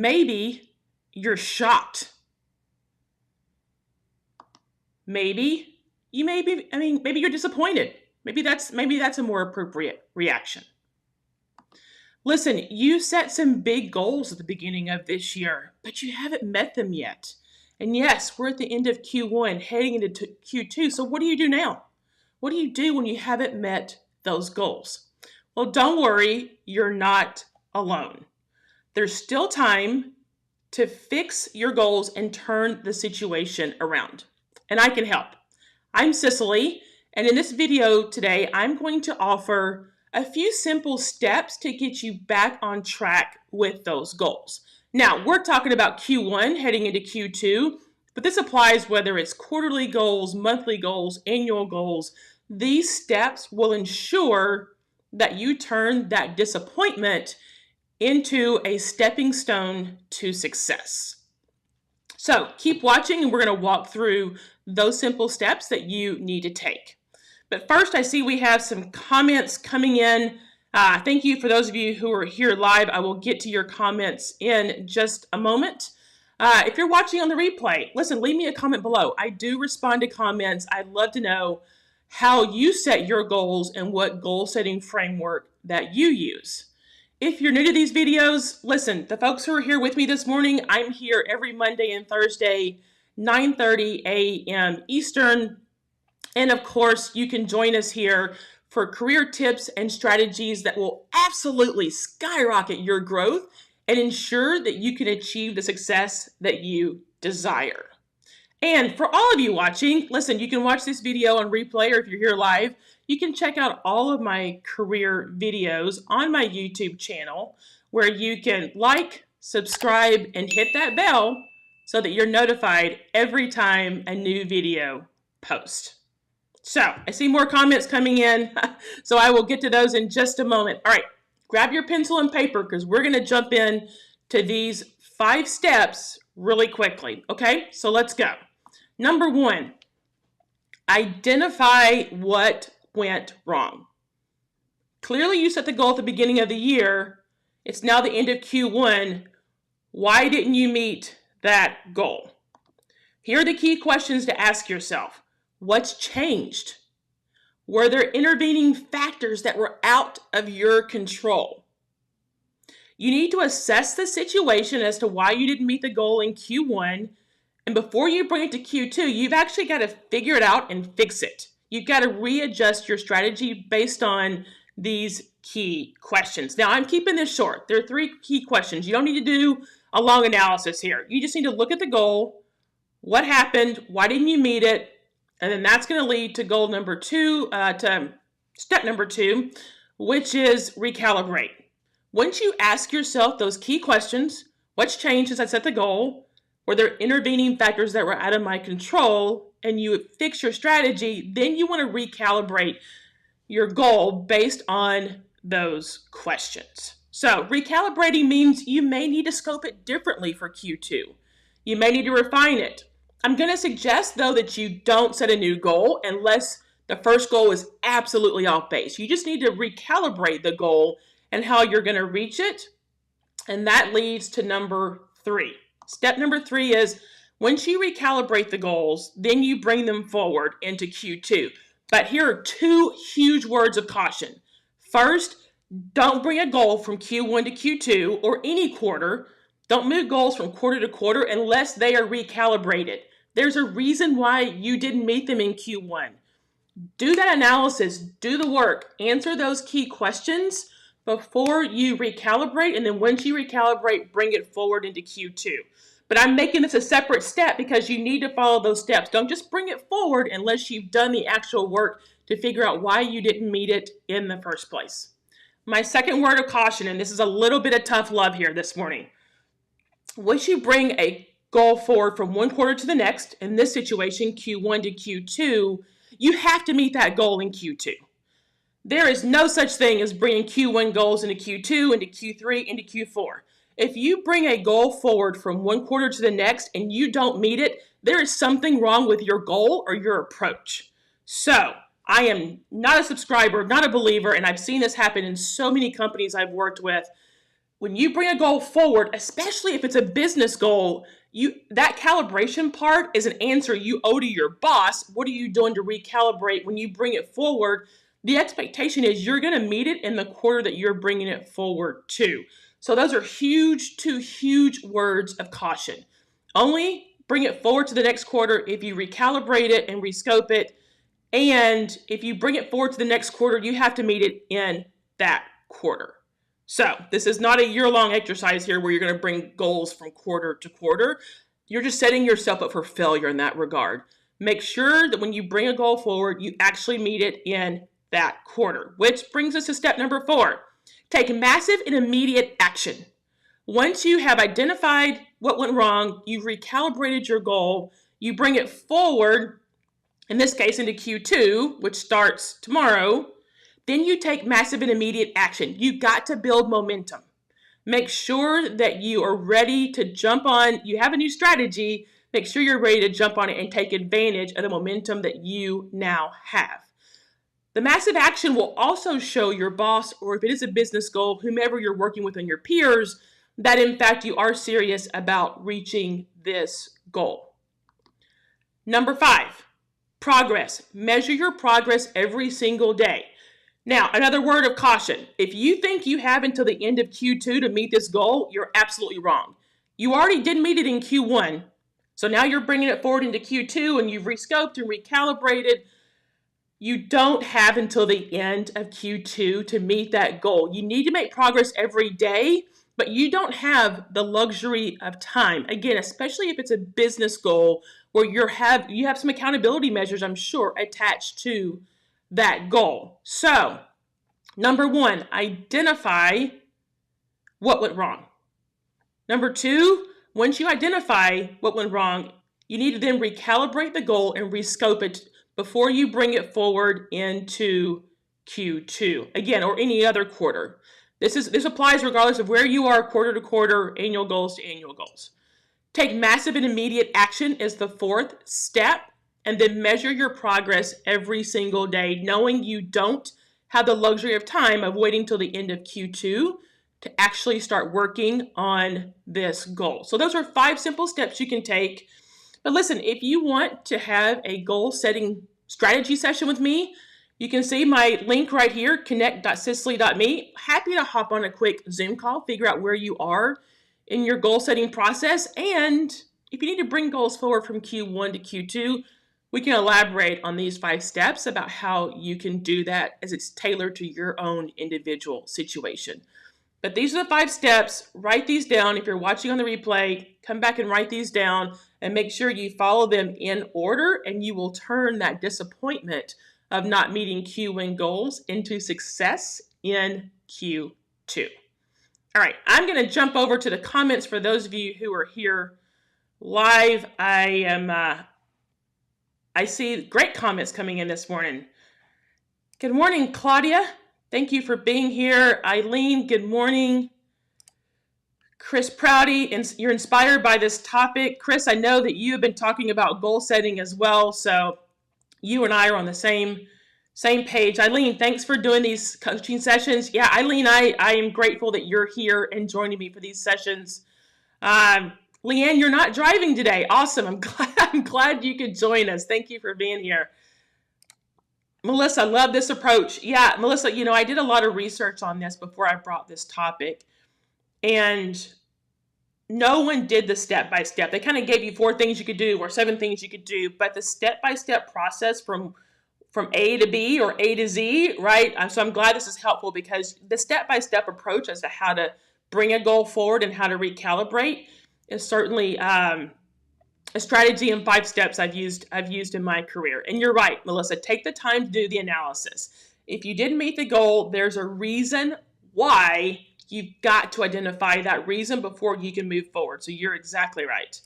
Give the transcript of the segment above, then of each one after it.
maybe you're shocked. Maybe maybe you're disappointed. Maybe that's a more appropriate reaction. Listen, you set some big goals at the beginning of this year, but you haven't met them yet. And yes, we're at the end of Q1, heading into Q2. So what do you do now? What do you do when you haven't met those goals? Well, don't worry, you're not alone. There's still time to fix your goals and turn the situation around. And I can help. I'm Cicely, and in this video today, I'm going to offer a few simple steps to get you back on track with those goals. Now, we're talking about Q1 heading into Q2, but this applies whether it's quarterly goals, monthly goals, annual goals. These steps will ensure that you turn that disappointment into a stepping stone to success. So keep watching and we're going to walk through those simple steps that you need to take. But first, I see we have some comments coming in. Thank you for those of you who are here live. I will get to your comments in just a moment. If you're watching on the replay, listen, leave me a comment below. I do respond to comments. I'd love to know how you set your goals and what goal setting framework that you use. If you're new to these videos, listen, the folks who are here with me this morning, I'm here every Monday and Thursday, 9:30 a.m. Eastern. And of course, you can join us here for career tips and strategies that will absolutely skyrocket your growth and ensure that you can achieve the success that you desire. And for all of you watching, listen, you can watch this video on replay, or if you're here live, you can check out all of my career videos on my YouTube channel, where you can like, subscribe, and hit that bell so that you're notified every time a new video posts. So I see more comments coming in, so I will get to those in just a moment. All right, grab your pencil and paper because we're going to jump in to these 5 steps really quickly. Okay, so let's go. Number 1, identify what went wrong. Clearly, you set the goal at the beginning of the year. It's now the end of Q1. Why didn't you meet that goal? Here are the key questions to ask yourself. What's changed? Were there intervening factors that were out of your control? You need to assess the situation as to why you didn't meet the goal in Q1. And before you bring it to Q2, you've actually got to figure it out and fix it. You've got to readjust your strategy based on these key questions. Now, I'm keeping this short. There are 3 key questions. You don't need to do a long analysis here. You just need to look at the goal. What happened? Why didn't you meet it? And then that's going to lead to goal number 2, to step number 2, which is recalibrate. Once you ask yourself those key questions, what's changed since I set the goal? Were there intervening factors that were out of my control? And you fix your strategy, then you want to recalibrate your goal based on those questions. So recalibrating means you may need to scope it differently for Q2. You may need to refine it. I'm going to suggest, though, that you don't set a new goal unless the first goal is absolutely off base. You just need to recalibrate the goal and how you're going to reach it. And that leads to number 3. Step number 3 is once you recalibrate the goals, then you bring them forward into Q2. But here are 2 huge words of caution. First, don't bring a goal from Q1 to Q2 or any quarter. Don't move goals from quarter to quarter unless they are recalibrated. There's a reason why you didn't meet them in Q1. Do that analysis, do the work, answer those key questions before you recalibrate, and then once you recalibrate, bring it forward into Q2. But I'm making this a separate step because you need to follow those steps. Don't just bring it forward unless you've done the actual work to figure out why you didn't meet it in the first place. My second word of caution, and this is a little bit of tough love here this morning. Once you bring a goal forward from one quarter to the next, in this situation, Q1 to Q2, you have to meet that goal in Q2. There is no such thing as bringing Q1 goals into Q2, into Q3, into Q4. If you bring a goal forward from one quarter to the next and you don't meet it, there is something wrong with your goal or your approach. So I am not a subscriber, not a believer, and I've seen this happen in so many companies I've worked with. when you bring a goal forward, especially if it's a business goal, that calibration part is an answer you owe to your boss. What are you doing to recalibrate when you bring it forward? The expectation is you're going to meet it in the quarter that you're bringing it forward to. So those are two huge words of caution. Only bring it forward to the next quarter if you recalibrate it and rescope it. And if you bring it forward to the next quarter, you have to meet it in that quarter. So this is not a year-long exercise here where you're going to bring goals from quarter to quarter. You're just setting yourself up for failure in that regard. Make sure that when you bring a goal forward, you actually meet it in that quarter, which brings us to step number 4. Take massive and immediate action. Once you have identified what went wrong, you've recalibrated your goal, you bring it forward, in this case into Q2, which starts tomorrow, then you take massive and immediate action. You got to build momentum. Make sure that you are ready to jump on. You have a new strategy. Make sure you're ready to jump on it and take advantage of the momentum that you now have. The massive action will also show your boss, or if it is a business goal, whomever you're working with and your peers, that in fact you are serious about reaching this goal. Number 5, progress. Measure your progress every single day. Now, another word of caution. If you think you have until the end of Q2 to meet this goal, you're absolutely wrong. You already did meet it in Q1. So now you're bringing it forward into Q2 and you've rescoped and recalibrated. You don't have until the end of Q2 to meet that goal. You need to make progress every day, but you don't have the luxury of time. Again, especially if it's a business goal where you have some accountability measures, I'm sure, attached to that goal. So, number 1, identify what went wrong. Number 2, once you identify what went wrong, you need to then recalibrate the goal and rescope it before you bring it forward into Q2, again, or any other quarter. This applies regardless of where you are, quarter to quarter, annual goals to annual goals. Take massive and immediate action is the 4th step. And then measure your progress every single day, knowing you don't have the luxury of time of waiting till the end of Q2 to actually start working on this goal. So those are 5 simple steps you can take. But listen, if you want to have a goal setting strategy session with me, you can see my link right here, connect.cicely.me. Happy to hop on a quick Zoom call, figure out where you are in your goal setting process. And if you need to bring goals forward from Q1 to Q2, we can elaborate on these 5 steps about how you can do that as it's tailored to your own individual situation. But these are the 5 steps. Write these down. If you're watching on the replay, come back and write these down and make sure you follow them in order, and you will turn that disappointment of not meeting Q1 goals into success in Q2. All right, I'm going to jump over to the comments for those of you who are here live. I see great comments coming in this morning. Good morning, Claudia. Thank you for being here. Eileen, good morning. Chris Prouty, you're inspired by this topic. Chris, I know that you have been talking about goal setting as well, so you and I are on the same page. Eileen, thanks for doing these coaching sessions. Yeah, Eileen, I am grateful that you're here and joining me for these sessions. Leanne, you're not driving today. Awesome. I'm glad you could join us. Thank you for being here. Melissa, love this approach. Yeah, Melissa, I did a lot of research on this before I brought this topic, and no one did the step-by-step. They kind of gave you 4 things you could do or 7 things you could do, but the step-by-step process from A to B or A to Z, right? So I'm glad this is helpful, because the step-by-step approach as to how to bring a goal forward and how to recalibrate is certainly a strategy in 5 steps I've used in my career. And you're right, Melissa, take the time to do the analysis. If you didn't meet the goal, there's a reason why. You've got to identify that reason before you can move forward. So you're exactly right.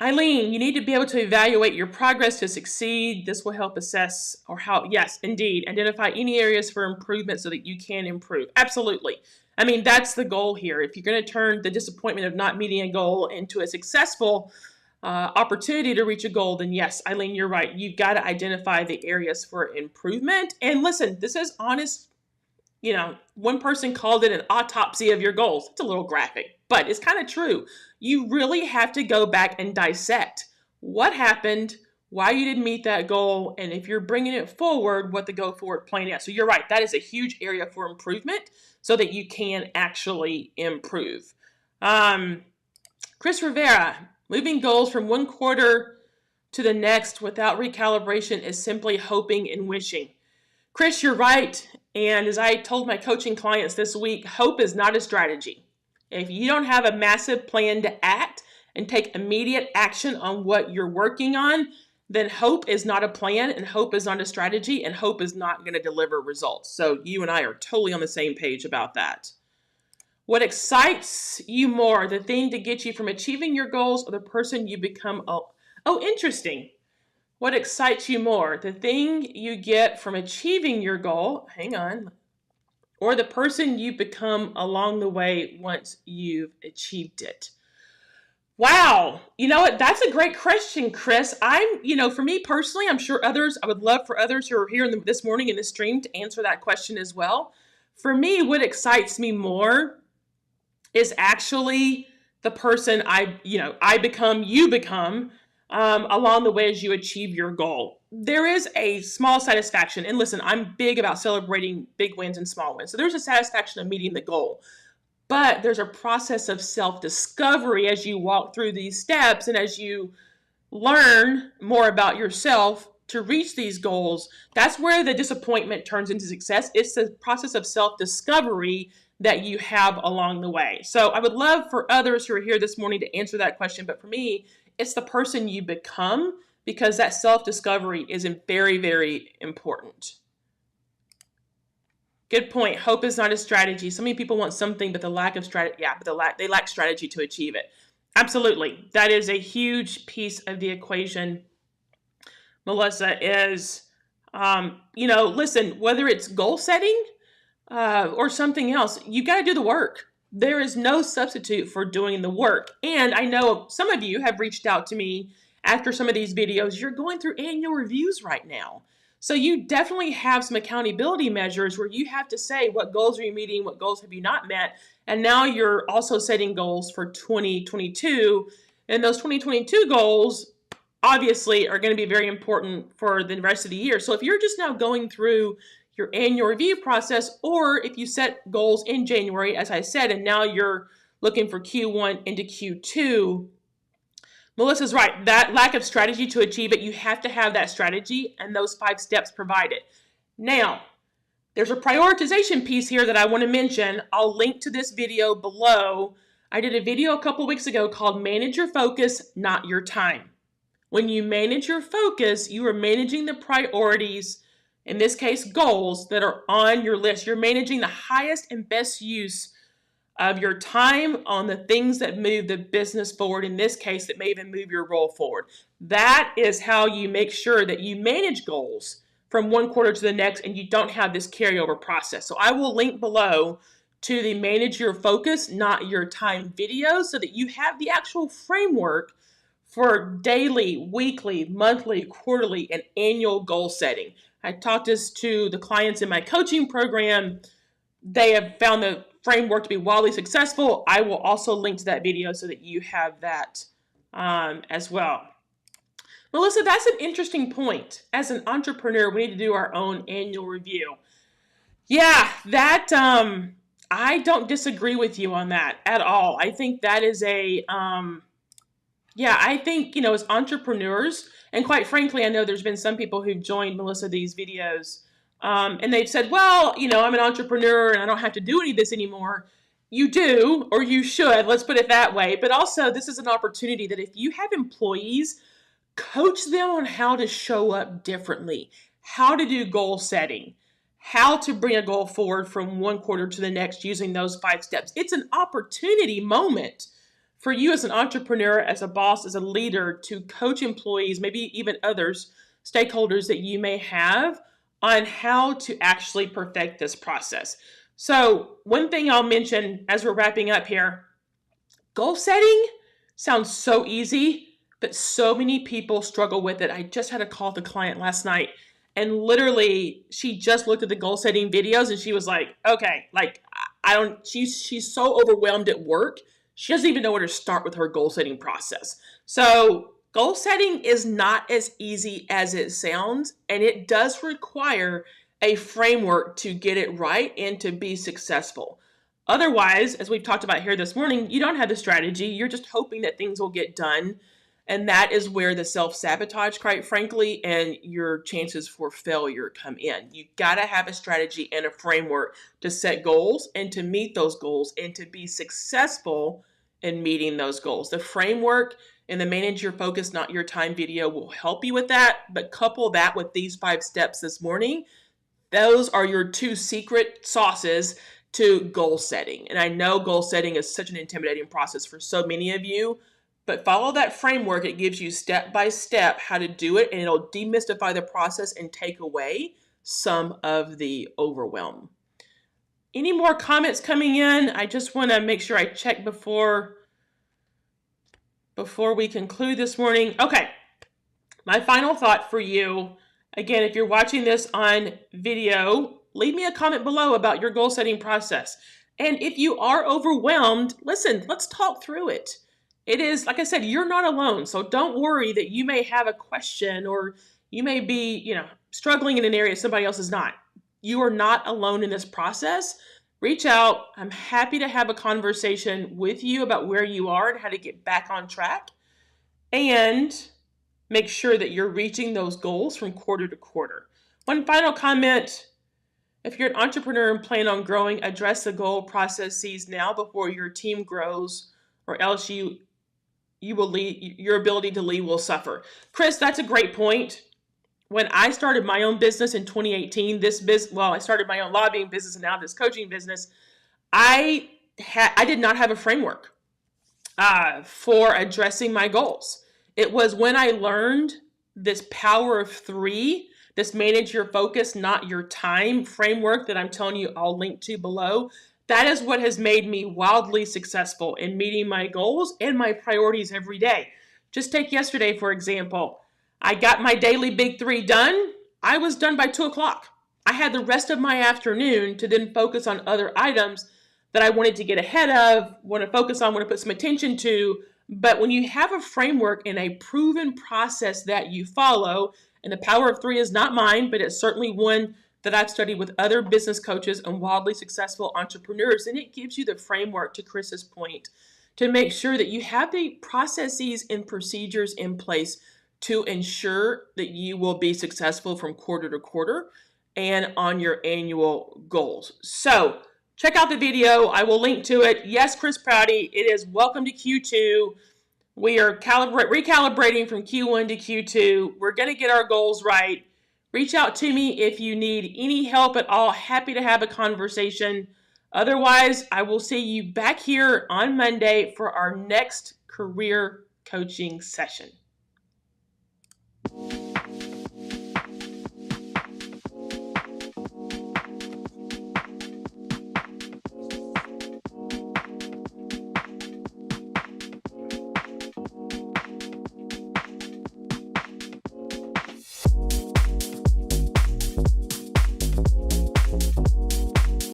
Eileen, you need to be able to evaluate your progress to succeed. This will help assess yes, indeed, identify any areas for improvement so that you can improve. Absolutely. I mean, that's the goal here. If you're going to turn the disappointment of not meeting a goal into a successful opportunity to reach a goal, then yes, Eileen, you're right. You've got to identify the areas for improvement. And listen, this is honest one person called it an autopsy of your goals. It's a little graphic, but it's kind of true. You really have to go back and dissect what happened, why you didn't meet that goal, and if you're bringing it forward, what the go forward plan is. So you're right, that is a huge area for improvement so that you can actually improve. Chris Rivera, moving goals from one quarter to the next without recalibration is simply hoping and wishing. Chris, you're right. And as I told my coaching clients this week, hope is not a strategy. If you don't have a massive plan to act and take immediate action on what you're working on, then hope is not a plan and hope is not a strategy and hope is not going to deliver results. So you and I are totally on the same page about that. What excites you more, the thing to get you from achieving your goals or the person you become? Oh, interesting. What excites you more, the thing you get from achieving your goal, or the person you become along the way once you've achieved it? Wow. You know what? That's a great question, Chris. For me personally, I'm sure I would love for others who are here this morning in this stream to answer that question as well. For me, what excites me more is actually the person I become, you become, along the way as you achieve your goal. There is a small satisfaction, and listen, I'm big about celebrating big wins and small wins. So there's a satisfaction of meeting the goal, but there's a process of self-discovery as you walk through these steps and as you learn more about yourself to reach these goals. That's where the disappointment turns into success. It's the process of self-discovery that you have along the way. So I would love for others who are here this morning to answer that question. But for me, it's the person you become, because that self-discovery is very, very important. Good point. Hope is not a strategy. So many people want something, but the lack of strategy, they lack strategy to achieve it. Absolutely. That is a huge piece of the equation, Melissa, is, listen, whether it's goal setting or something else, you got to do the work. There is no substitute for doing the work. And I know some of you have reached out to me after some of these videos. You're going through annual reviews right now. So you definitely have some accountability measures where you have to say, what goals are you meeting? What goals have you not met? And now you're also setting goals for 2022. And those 2022 goals obviously are going to be very important for the rest of the year. So if you're just now going through your annual review process, or if you set goals in January, as I said, and now you're looking for Q1 into Q2, Melissa's right. That lack of strategy to achieve it, you have to have that strategy and those 5 steps provided. Now, there's a prioritization piece here that I want to mention. I'll link to this video below. I did a video a couple weeks ago called Manage Your Focus, Not Your Time. When you manage your focus, you are managing the priorities, in this case, goals that are on your list. You're managing the highest and best use of your time on the things that move the business forward, in this case, that may even move your role forward. That is how you make sure that you manage goals from one quarter to the next and you don't have this carryover process. So I will link below to the Manage Your Focus, Not Your Time video so that you have the actual framework for daily, weekly, monthly, quarterly, and annual goal setting. I taught this to the clients in my coaching program. They have found the framework to be wildly successful. I will also link to that video so that you have that as well. Melissa, that's an interesting point. As an entrepreneur, we need to do our own annual review. Yeah, that I don't disagree with you on that at all. I think that is I think, as entrepreneurs, and quite frankly, I know there's been some people who've joined, Melissa, these videos, and they've said, well, I'm an entrepreneur and I don't have to do any of this anymore. You do, or you should, let's put it that way. But also, this is an opportunity that if you have employees, coach them on how to show up differently, how to do goal setting, how to bring a goal forward from one quarter to the next using those 5 steps. It's an opportunity moment for you as an entrepreneur, as a boss, as a leader, to coach employees, maybe even others, stakeholders that you may have, on how to actually perfect this process. So one thing I'll mention as we're wrapping up here, goal setting sounds so easy, but so many people struggle with it. I just had a call with a client last night, And literally, she just looked at the goal setting videos and she was like, okay, like, I don't, she's so overwhelmed at work. She doesn't even know where to start with her goal setting process. So goal setting is not as easy as it sounds, and it does require a framework to get it right and to be successful. Otherwise, as we've talked about here this morning, you don't have the strategy. You're just hoping that things will get done. And that is where the self-sabotage, quite frankly, and your chances for failure come in. You got to have a strategy and a framework to set goals and to meet those goals and to be successful in meeting those goals. The framework and the Manage Your Focus, Not Your Time video will help you with that, but couple that with these 5 steps this morning. Those are your 2 secret sauces to goal setting. And I know goal setting is such an intimidating process for so many of you, but follow that framework. It gives you step by step how to do it, and it'll demystify the process and take away some of the overwhelm. Any more comments coming in? I just want to make sure I check before we conclude this morning. Okay, my final thought for you. Again, if you're watching this on video, leave me a comment below about your goal setting process. And if you are overwhelmed, listen, let's talk through it. It is, like I said, you're not alone. So don't worry that you may have a question or you may be, struggling in an area somebody else is not. You are not alone in this process. Reach out. I'm happy to have a conversation with you about where you are and how to get back on track. And make sure that you're reaching those goals from quarter to quarter. One final comment. If you're an entrepreneur and plan on growing, address the goal processes now before your team grows, or else your ability to lead will suffer. Chris, that's a great point. When I started my own business in 2018, I started my own lobbying business and now this coaching business, I did not have a framework for addressing my goals. It was when I learned this power of 3, this Manage Your Focus, Not Your Time framework that I'm telling you I'll link to below. That is what has made me wildly successful in meeting my goals and my priorities every day. Just take yesterday, for example. I got my daily big 3 done. I was done by 2 o'clock. I had the rest of my afternoon to then focus on other items that I wanted to get ahead of, want to focus on, want to put some attention to. But when you have a framework and a proven process that you follow, and the power of 3 is not mine, but it's certainly one that I've studied with other business coaches and wildly successful entrepreneurs, and it gives you the framework, to Chris's point, to make sure that you have the processes and procedures in place to ensure that you will be successful from quarter to quarter and on your annual goals. So check out the video. I will link to it. Yes, Chris Prouty, it is welcome to Q2. We are recalibrating from Q1 to Q2. We're going to get our goals right. Reach out to me if you need any help at all. Happy to have a conversation. Otherwise, I will see you back here on Monday for our next career coaching session.